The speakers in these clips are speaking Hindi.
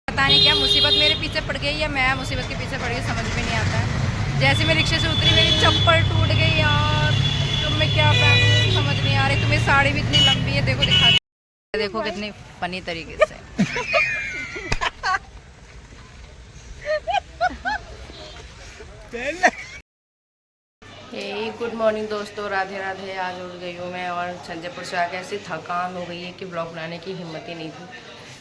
पता नहीं क्या मुसीबत मेरे पीछे पड़ गई या मैं मुसीबत के पीछे पड़ गई, समझ में नहीं आता है। जैसे मैं रिक्शे से उतरी मेरी चप्पल टूट गई यार। तो मैं क्या पहनूं समझ नहीं आ रही। तुम्हें साड़ी भी इतनी लंबी है, देखो दिखा, देखो कितनी फनी तरीके से। गुड मॉर्निंग दोस्तों, राधे राधे। आज उठ गई हूँ मैं और संजयपुर से आके ऐसी थकान हो गई है कि ब्लॉग बनाने की हिम्मत ही नहीं थी।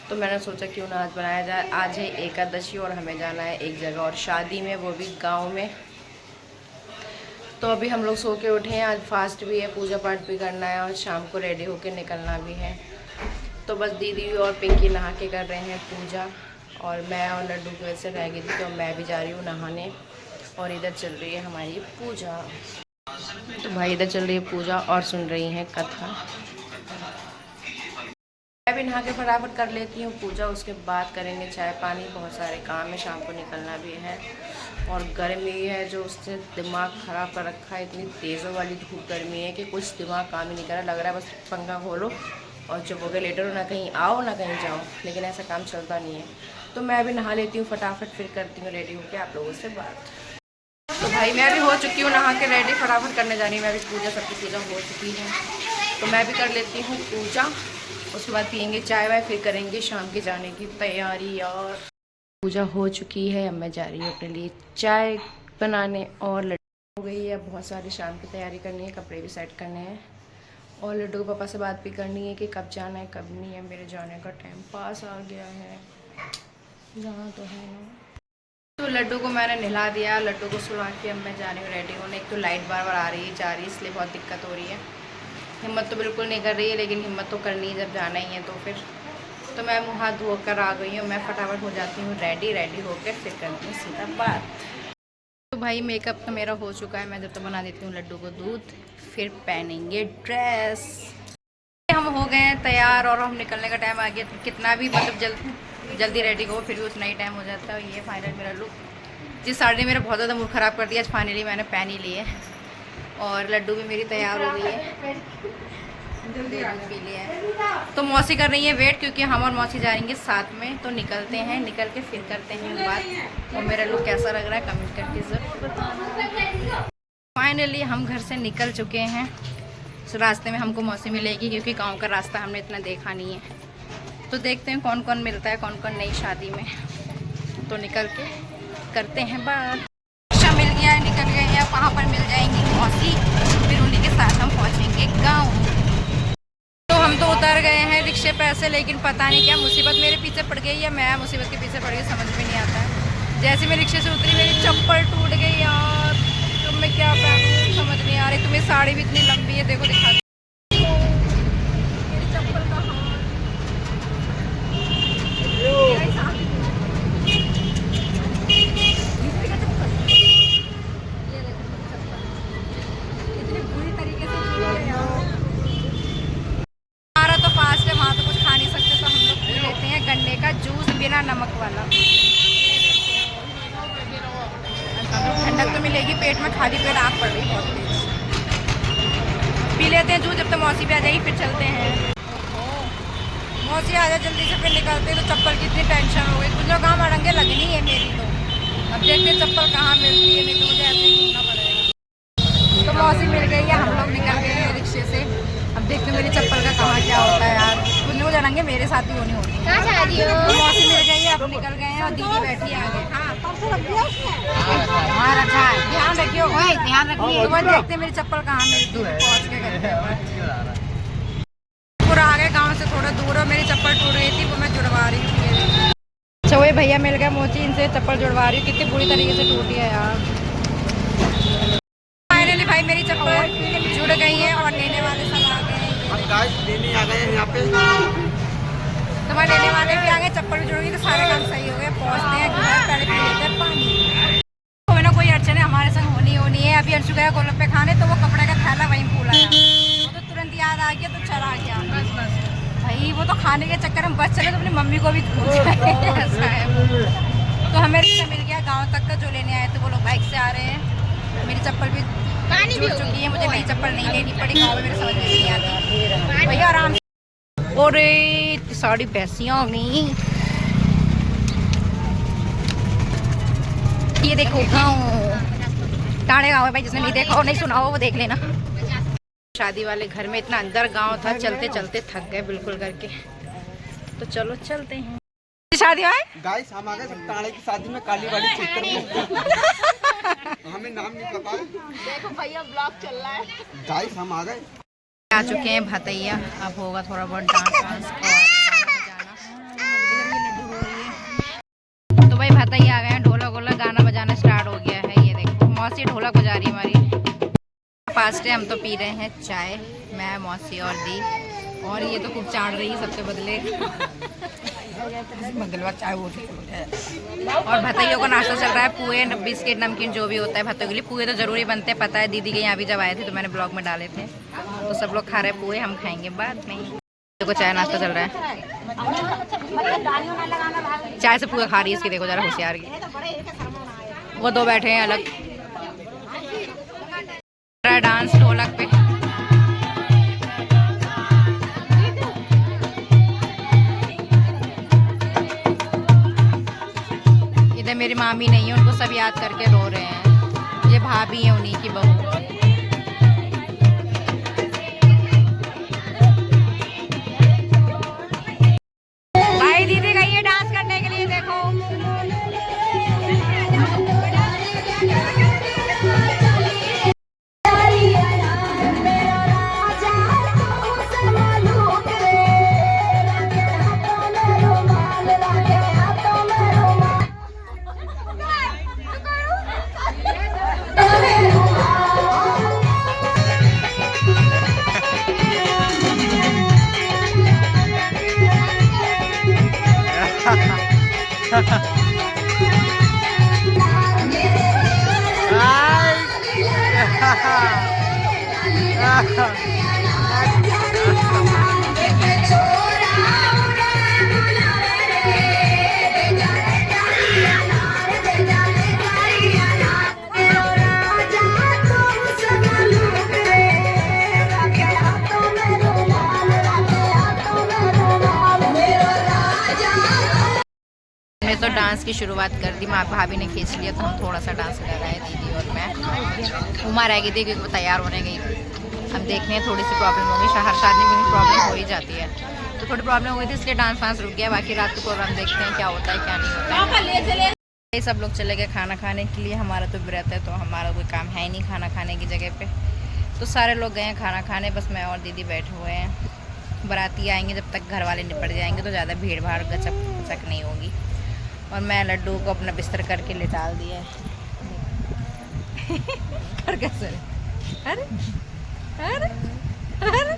तो मैंने सोचा क्यों ना आज बनाया जाए। आज है एकादशी और हमें जाना है एक जगह और शादी में, वो भी गांव में। तो अभी हम लोग सो के उठे हैं। आज फास्ट भी है, पूजा पाठ भी करना है और शाम को रेडी होके निकलना भी है। तो बस दीदी और पिंकी नहा के कर रहे हैं पूजा और मैं और लड्डू की वजह से रह गई थी, तो मैं भी जा रही हूँ नहाने। और इधर चल रही है हमारी पूजा। तो भाई इधर चल रही है पूजा और सुन रही हैं कथा। मैं भी नहा के फटाफट कर लेती हूँ पूजा, उसके बाद करेंगे चाय पानी। बहुत सारे काम है, शाम को निकलना भी है और गर्मी है जो उससे दिमाग ख़राब कर रखा है। इतनी तेज़ों वाली धूप गर्मी है कि कुछ दिमाग काम ही नहीं कर रहा। लग रहा है बस पंखा खोलो और चुप हो के लेटो, ना कहीं आओ ना कहीं जाओ, लेकिन ऐसा काम चलता नहीं है। तो मैं भी नहा लेती हूँ फटाफट, फिर करती हूँ रेडी होकर आप लोगों से बात। तो भाई मैं भी हो चुकी हूँ नहा के रेडी, फटाफट करने जा रही हूँ मैं भी पूजा। सबकी पूजा हो चुकी है तो मैं भी कर लेती हूँ पूजा। उसके बाद पियेंगे चाय वाय, फिर करेंगे शाम के जाने की तैयारी। और पूजा हो चुकी है, अब मैं जा रही हूँ अपने लिए चाय बनाने। और लड्डू हो गई है, बहुत सारी शाम की तैयारी करनी है, कपड़े भी सेट करने हैं और लड्डू के पापा से बात भी करनी है कि कब जाना है कब नहीं है। मेरे जाने का टाइम पास आ गया है, जहाँ तो है ना। तो लड्डू को मैंने नहला दिया, लड्डू को सुला के अब मैं जा रही हूँ रेडी होने। एक तो लाइट बार बार आ रही है जा रही है, इसलिए बहुत दिक्कत हो रही है। हिम्मत तो बिल्कुल नहीं कर रही है, लेकिन हिम्मत तो करनी है जब जाना ही है तो फिर। तो मैं मुँह हाथ धोकर आ गई हूँ, मैं फटाफट हो जाती हूँ रेडी होकर फिर करती हूँ सीधा बात। तो भाई मेकअप तो मेरा हो चुका है, मैं जब तो बना देती हूँ लड्डू को दूध, फिर पहनेंगे ड्रेस। हम हो गए हैं तैयार और हम निकलने का टाइम आ गया। तो कितना भी मतलब जल्दी रेडी हो फिर भी उतना ही टाइम हो जाता है। ये फाइनल मेरा लुक, जिस साड़ी ने मेरा बहुत ज़्यादा मूड ख़राब कर दिया, आज फाइनली मैंने पहन ही ली है। और लड्डू भी मेरी तैयार हो गई है, जल्दी पी लिया है। तो मौसी कर रही है वेट, क्योंकि हम और मौसी जाएंगे साथ में। तो निकलते हैं, निकल के फिर करते हैं बात। और मेरा लुक कैसा लग रहा है कमेंट करके ज़रूर बताना। फाइनली हम घर से निकल चुके हैं। तो रास्ते में हमको मौसी मिलेगी, क्योंकि गांव का रास्ता हमने इतना देखा नहीं है। तो देखते हैं कौन कौन मिलता है, कौन कौन नई शादी में। तो निकल के करते हैं बात। रिक्शा मिल गया है, निकल गए हैं, वहाँ पर मिल जाएंगी मौसी, फिर उन्हीं के साथ हम पहुँचेंगे गाँव। तो हम तो उतर गए हैं रिक्शे पे ऐसे, लेकिन पता नहीं क्या मुसीबत मेरे पीछे पड़ गई या मैं मुसीबत के पीछे पड़ गई, समझ में नहीं आता है। जैसे मैं रिक्शे से उतरी मेरी चप्पल टूट गई यार। तो मैं क्या पहनूं समझ नहीं आ रही। तुम्हें साड़ी भी इतनी लंबी है, देखो दिखा, मेरी चप्पल का हाल। इतनी बुरी तरीके से हमारा तो फास्ट है, वहाँ तो कुछ खा नहीं सकते, तो हम लोग पी लेते हैं गन्ने का जूस बिना नमक वाला। ठंडक तो मिलेगी पेट में, खाली पेट आग पड़ रही बहुत तेज। पी लेते हैं जूस, जब तक मौसी भी आ जाएगी फिर चलते हैं। मौसी आ जाए जल्दी से फिर निकलते हैं। तो चप्पल की इतनी टेंशन हो गई, कुछ लोग कहाँ अड़ंगे लगनी है मेरी। तो अब देखते हैं चप्पल कहाँ मिलती है, नहीं तो मुझे ऐसे ही घूमना पड़ेगा। तो मौसी मिल गई है, हम लोग निकल गए हैं रिक्शे से। अब देखते हैं मेरी चप्पल का कहाँ क्या होता है यार। कुछ लोग अड़ंगे मेरे साथ ही होनी होती है। तो मौसी मिल गई है, अब निकल गए हैं और दीदी बैठी है आगे। हाँ रखा है, ध्यान रखियो, ध्यान रखिए। तो वह देखते हैं मेरी चप्पल कहाँ मिलती है, पहुँच के घर पूरा आगे गांव से थोड़ा दूर है। मेरी चप्पल टूट रही थी, वो मैं जुड़वा रही हूँ। अच्छा वही भैया मिल गए मोची, इनसे चप्पल जुड़वा रही हूँ। कितनी बुरी तरीके से टूटी है यार। फाइनली भाई मेरी चप्पल जुड़ गई है और लेने वाले सब आ गए हैं। हम गाइस लेने आ गए हैं यहाँ पे। तो मैं लेने वाले भी आ गए, चप्पल भी जुड़ गई, तो सारे काम सही हो गए। पहुँचते हैं घर, पहले पी लेते हैं पानी। कोई ना कोई अड़चन है हमारे संग होनी है। अभी अंशु गया गोलगप्पे खाने, तो वो कपड़े का थैला वहीं भूल आया, वो तो तुरंत याद आ गया, तो चला गया। भाई वो तो खाने के चक्कर में बस चले तो अपनी मम्मी को भी भूल जाए, ऐसा है। तो हमें रिक्शा मिल गया गांव तक का, जो लेने आए थे वो लोग बाइक से आ रहे हैं। मेरी चप्पल भी जुड़ चुकी है, मुझे नई चप्पल नहीं लेनी पड़ी, गाँव में मेरे समझ में नहीं आती। भैया आराम से। और साड़ी पैसियाँ हो गई। ये देखो गाँव, टाणे गाँव है भाई, जिसने नहीं देखा हो नहीं सुना हो वो देख लेना। शादी वाले घर में इतना अंदर गांव था, चलते चलते थक गए बिल्कुल करके। तो चलो चलते हैं शादी में। गाइस हम आ गए टाणे की शादी में, काली वाली क्षेत्र में। हमें नाम नहीं पता। देखो भैया ब्लॉग चल रहा है। गाइस हम आ गए, आ चुके हैं भतैया। अब होगा थोड़ा बहुत डांस वांस और गाना बजाना। तो भाई भतैया आ गए हैं, ढोलक वोलक गाना बजाना स्टार्ट हो गया है। ये देखो मौसी ढोलक बजा रही है हमारी। फास्ट है, हम तो पी रहे हैं चाय, मैं मौसी और दी। और ये तो खूब चाट रही है सबके बदले। मंगलवार चाय वो है। और भतैयों का नाश्ता चल रहा है, पुए बिस्किट नमकीन जो भी होता है भतैयों के लिए। पुए तो जरूरी बनते हैं, पता है दीदी के यहाँ भी जब आए थे तो मैंने ब्लॉग में डाले थे। तो सब लोग खा रहे हैं पुए, हम खाएंगे बाद में। देखो चाय नाश्ता चल रहा है, चाय से पुए खा रही है इसकी। देखो जरा होशियार की, वो दो बैठे हैं अलग। डांस ढोलक पे। इधर मेरी मामी नहीं है, उनको सब याद करके रो रहे हैं। ये भाभी है उन्हीं की बहू। भाई दीदी गई है डांस करने के लिए, देखो। तो डांस की शुरुआत कर दी, माँ भाभी ने खींच लिया तो हम थोड़ा सा डांस कर रहे हैं दीदी और मैं। उमा रह गई थी क्योंकि वो तैयार होने गई थी। हम देखने हैं थोड़ी सी प्रॉब्लम होगी, हर शादी में प्रॉब्लम हो ही जाती है। तो थोड़ी प्रॉब्लम हो गई थी इसलिए डांस वांस रुक गया। बाकी रात को प्रोग्राम देखते हैं क्या होता है क्या नहीं होता है। सब लोग चले गए खाना खाने के लिए, हमारा तो व्रत है तो हमारा कोई काम है नहीं खाना खाने की जगह पे। तो सारे लोग गए हैं खाना खाने, बस मैं और दीदी बैठे हुए हैं। बाराती आएंगे जब तक घर वाले निपट जाएंगे तो ज़्यादा भीड़ भाड़ गचक नहीं होगी। और मैं लड्डू को अपना बिस्तर करके लेटाल दिया है। अरे अरे अरे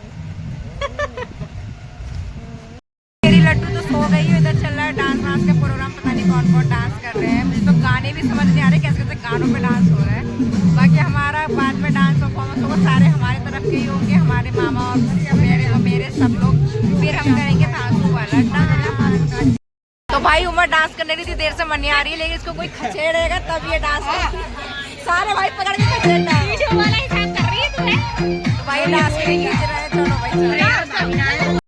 मेरी लड्डू तो सो गई है। इधर चल रहा है डांस वांस का प्रोग्राम, पता नहीं कौन कौन डांस कर रहे हैं। मुझे तो गाने भी समझ नहीं आ रहे कैसे कैसे गानों पे डांस हो रहा है। बाकी हमारा बाद में डांस परफॉर्मेंस होगा, सारे हमारे तरफ के ही होंगे, हमारे मामा और मेरे सब लोग। फिर हम करेंगे धांसू वाला डांस। तो भाई उमर डांस करने की देर से मन नहीं आ रही है, लेकिन इसको कोई खचेड़ेगा तब ये डांस सारे भाई पकड़ के खचेड़ना। वीडियो वाला हिसाब कर रही है तू। तो भाई डांस के लिए खींच रहे हैं, चलो भाई चलो।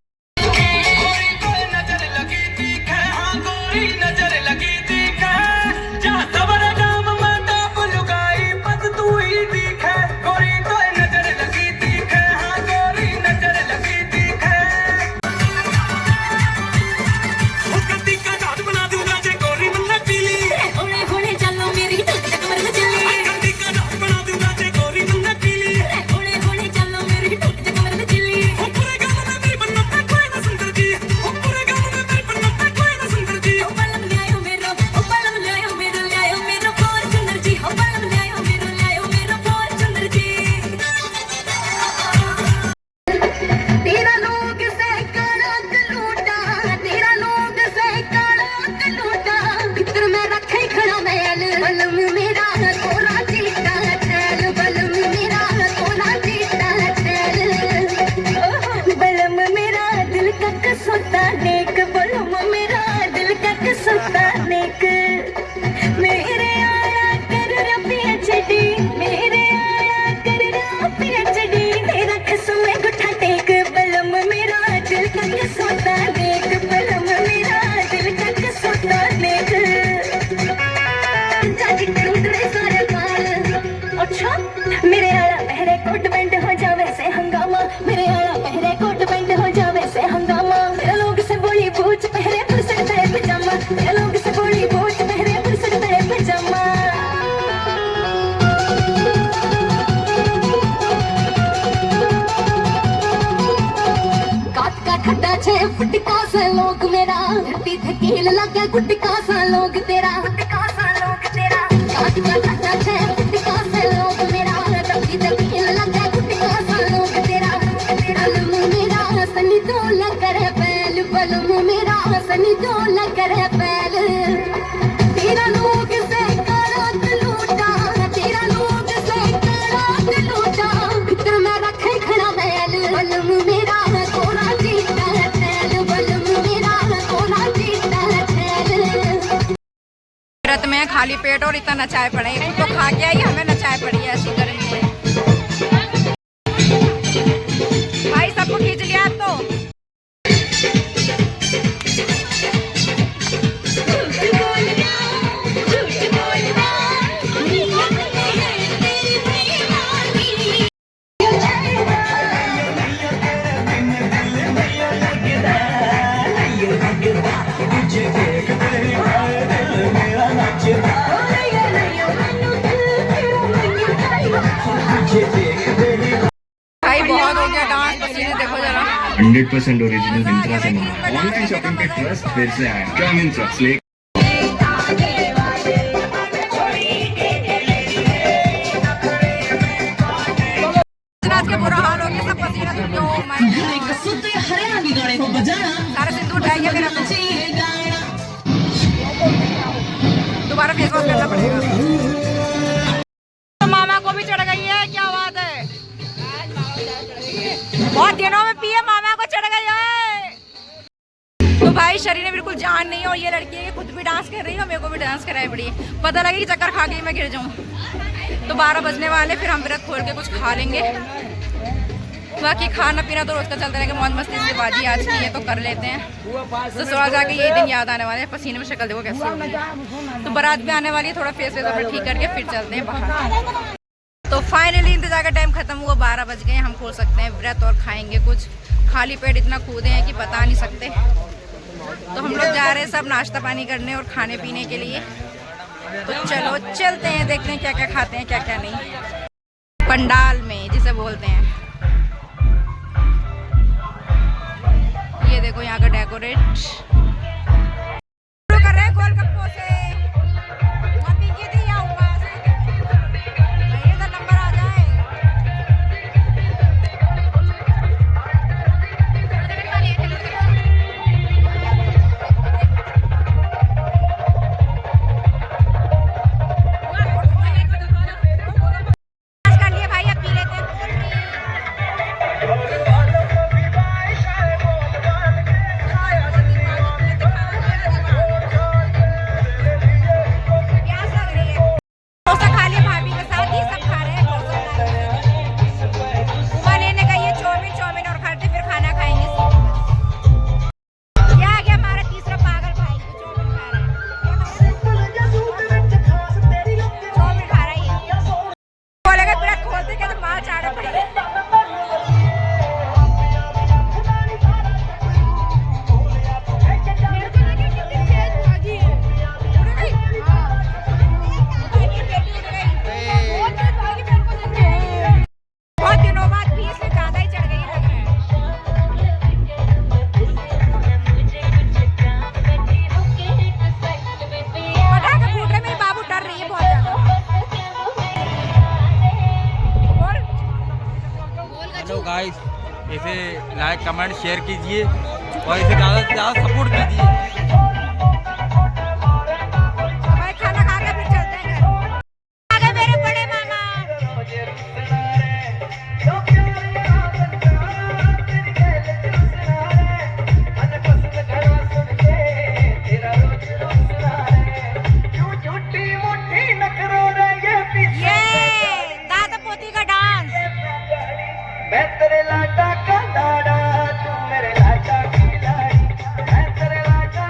Thank you. गुटका सा लोग तेरा काट का काटा छे गुटका से लोग मेरा रखी दखिन लगे गुटका सा लोग तेरा बलम मेरा सनी तो लकर बैल बलम मेरा सनी तो लकर बैल तेरा लोग से करात लूटा तेरा लोग से करात लूटा भीतर में रखे खड़ा बैल बलम मेरा तोरा जीता बैल बलम मेरा तोरा जीता बैल व्रत में खाली पेट और इतना नचाए पड़े हैं। तो खा के आई हमें नचाए पड़ी है ऐसी गर्मी में। भाई सबको खींच लिया अब तो। भाई बहुत हो गया डांस, पसीने देखो जरा। 100% ओरिजिनल मिंत्रा से मंगाया। ऑनलाइन शॉपिंग पे ट्रस्ट फिर से आया। क्या मिंत्रा स्लेक आज के बुरा हाल हो गया, सब पसीना से जो सारे सिंदूर ढह गया मेरा। दोबारा फेस वॉश करना पड़ेगा। तो मामा को भी चढ़ गई है, क्या बात है। बहुत दिनों में पिए मामा को चढ़ गई है। तो भाई शरीर में बिल्कुल जान नहीं है और ये लड़की है खुद भी डांस कर रही है और मेरे को भी डांस कराई पड़ी है। पता लगे कि चक्कर खा के मैं गिर जाऊं। तो 12 बजने वाले, फिर हम व्रत खोल के कुछ खा लेंगे। बाकी खाना पीना तो रोज का चलता रहेगा। मौज मस्ती से बाजी आज की है तो कर लेते हैं। ससुराल जाके ये दिन याद आने वाले हैं। पसीने में शक्ल देखो कैसे हो गई है। तो बारात भी आने वाली है, थोड़ा फेस वेस अपना ठीक करके फिर चलते हैं बाहर। तो फाइनली इंतजार का टाइम खत्म हुआ, 12 बज गए। हम खोल सकते हैं व्रत और खाएंगे कुछ। खाली पेट इतना कूदे हैं कि बता नहीं सकते। तो हम लोग जा रहे हैं सब नाश्ता पानी करने और खाने पीने के लिए। तो चलो चलते हैं, देखते हैं क्या क्या खाते हैं क्या क्या नहीं। पंडाल में जिसे बोलते हैं, ये देखो यहाँ का डेकोरेट कर रहे हैं गोलगप्पों से। नंबर आ जाए। कर लिए भाई, अब पी लेते हैं। गाइस, इसे लाइक कमेंट शेयर कीजिए और इसे ज़्यादा से ज़्यादा सपोर्ट कीजिए। भाई खाना खा के फिर चलते हैं घर। आगे मेरे बड़े मामा। ये दादा पोती का डांस। मैं तेरे लाडा का लाडा, तू मेरे लाडा की लाडी। मैं तेरे लाडा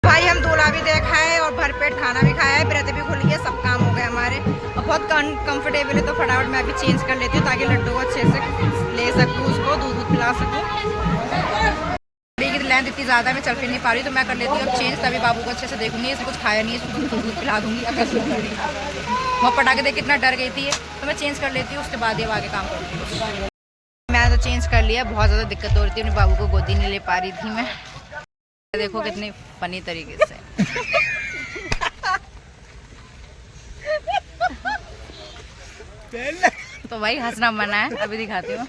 भाई हम दूल्हा भी देखा है और भरपेट खाना भी खाया है, व्रत भी खुल गया, सब काम हो गए हमारे और बहुत कंफर्टेबल है। तो फटाफट मैं अभी चेंज कर लेती हूँ ताकि लड्डू को अच्छे से ले सकूँ, उसको दूध पिला सकूँ। लेंथ इतनी ज़्यादा मैं चल फिर नहीं पा रही, तो मैं कर लेती हूँ अब चेंज, तभी बाबू को अच्छे से देखूंगी। इसने कुछ खाया नहीं है, इसको दूध पिला दूंगी। अगर वो पटाखे देख कितना डर गई थी, तो मैं चेंज कर लेती हूँ, उसके बाद ही आगे काम करती हूँ। मैं तो चेंज कर लिया, बहुत ज़्यादा दिक्कत हो रही थी, अपने बाबू को गोदी नहीं ले पा रही थी मैं। देखो कितनी फनी तरीके से तो भाई हंसना मना है। अभी दिखाती हूँ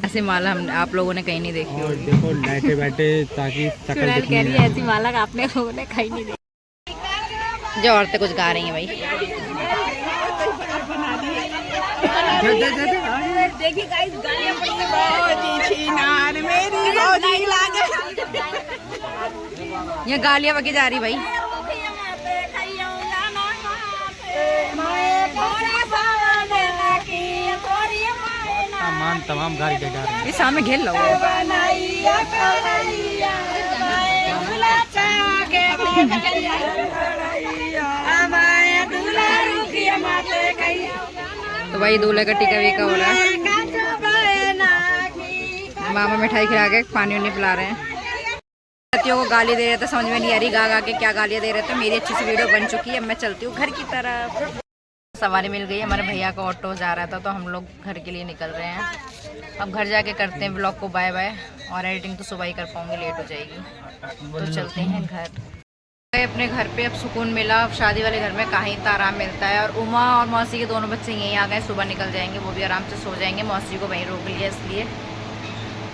ऐसी माला हम आप लोगों ने कहीं नहीं देखी और देखो बैठे बैठे ताकि शक्ल दिखनी है। ऐसी माला आपने लोगों ने कहीं नहीं देखी। जो औरतें कुछ गा रही हैं भाई, ये गालियाँ बकी जा रही भाई। तमाम गाड़ी दे जा रहे हैं। ये सामने घेर लो। तो भाई दूल्हे का टीका वीका हो रहा है, मामा मिठाई खिला के पानी उन्नी पिला रहे हैं। बच्चियों को गाली दे रहे थे, समझ में नहीं आ रही गा गा के क्या गालियाँ दे रहे थे। मेरी अच्छी सी वीडियो बन चुकी है, अब मैं चलती हूँ घर की तरफ। सवारी मिल गई, हमारे भैया का ऑटो जा रहा था, तो हम लोग घर के लिए निकल रहे हैं। अब घर जाके करते हैं ब्लॉग को बाय बाय, और एडिटिंग तो सुबह ही कर पाऊंगी, लेट हो जाएगी। तो चलते हैं घर। अपने घर पे अब सुकून मिला। अब शादी वाले घर में कहीं इतना आराम मिलता है। और उमा और मौसी के दोनों बच्चे यहीं आ गए, सुबह निकल जाएंगे, वो भी आराम से सो जाएंगे। मौसी को वहीं रोक लिया इसलिए,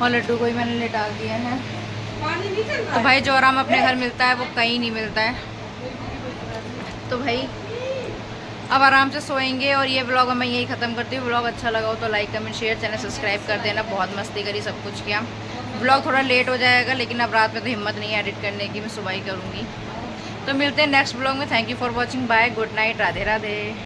और लड्डू को ही मैंने लेटा दिया है। तो भाई जो आराम अपने घर मिलता है वो कहीं नहीं मिलता है। तो भाई अब आराम से सोएंगे, और ये व्लॉग मैं यही ख़त्म करती हूँ। व्लॉग अच्छा लगा हो तो like comment share, channel subscribe कर देना। बहुत मस्ती करी, सब कुछ किया। व्लॉग थोड़ा लेट हो जाएगा, लेकिन अब रात में तो हिम्मत नहीं है एडिट करने की, मैं सुबह ही करूँगी। तो मिलते हैं नेक्स्ट व्लॉग में। Thank you for watching, bye, good night, Radhe Radhe.